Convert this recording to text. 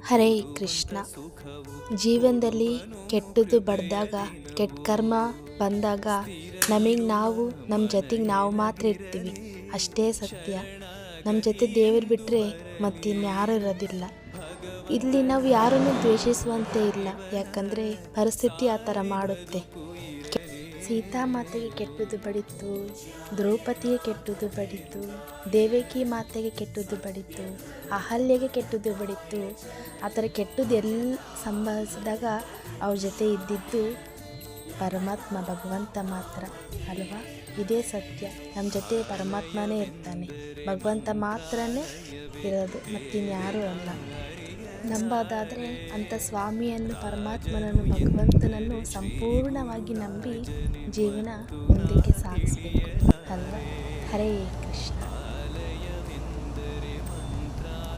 ಹರೇ ಕೃಷ್ಣ. ಜೀವನದಲ್ಲಿ ಕೆಟ್ಟದ್ದು ಬಡ್ದಾಗ, ಕೆಟ್ಟ ಕರ್ಮ ಬಂದಾಗ ನಾವು ನಮ್ಮ ಜೊತೆಗೆ ನಾವು ಮಾತ್ರ ಇರ್ತೀವಿ, ಅಷ್ಟೇ ಸತ್ಯ. ನಮ್ಮ ಜೊತೆ ದೇವರು ಬಿಟ್ಟರೆ ಮತ್ತಿನ್ಯಾರೂ ಇರೋದಿಲ್ಲ. ಇಲ್ಲಿ ನಾವು ಯಾರನ್ನು ದ್ವೇಷಿಸುವಂತೆ ಇಲ್ಲ, ಯಾಕಂದರೆ ಪರಿಸ್ಥಿತಿ ಆ ಥರ ಮಾಡುತ್ತೆ. ಸೀತಾಮಾತೆಗೆ ಕೆಟ್ಟದ್ದು ಬಡಿತು, ದ್ರೌಪದಿಗೆ ಕೆಟ್ಟದ್ದು ಬಡಿತು, ದೇವಕಿ ಮಾತೆಗೆ ಕೆಟ್ಟದ್ದು ಬಡಿತು, ಅಹಲ್ಯೆಗೆ ಕೆಟ್ಟದ್ದು ಬಡಿತು. ಆ ಥರ ಕೆಟ್ಟದ್ದು ಎಲ್ಲ ಸಂಭವಿಸಿದಾಗ ಅವ್ರ ಜೊತೆ ಇದ್ದಿದ್ದು ಪರಮಾತ್ಮ ಭಗವಂತ ಮಾತ್ರ ಅಲ್ವಾ? ಇದೇ ಸತ್ಯ. ನಮ್ಮ ಜೊತೆ ಪರಮಾತ್ಮನೇ ಇರ್ತಾನೆ, ಭಗವಂತ ಮಾತ್ರನೇ ಇರೋದು, ಮತ್ತಿನ್ಯಾರೂ ಅಲ್ಲ. ನಂಬೋದಾದರೆ ಅಂಥ ಸ್ವಾಮಿಯನ್ನು, ಪರಮಾತ್ಮನನ್ನು, ಭಗವಂತನನ್ನು ಸಂಪೂರ್ಣವಾಗಿ ನಂಬಿ ಜೀವನ ಮುಂದಕ್ಕೆ ಸಾಗಿಸ್ಬೇಕು ಅಲ್ವಾ? ಹರೇ ಕೃಷ್ಣ.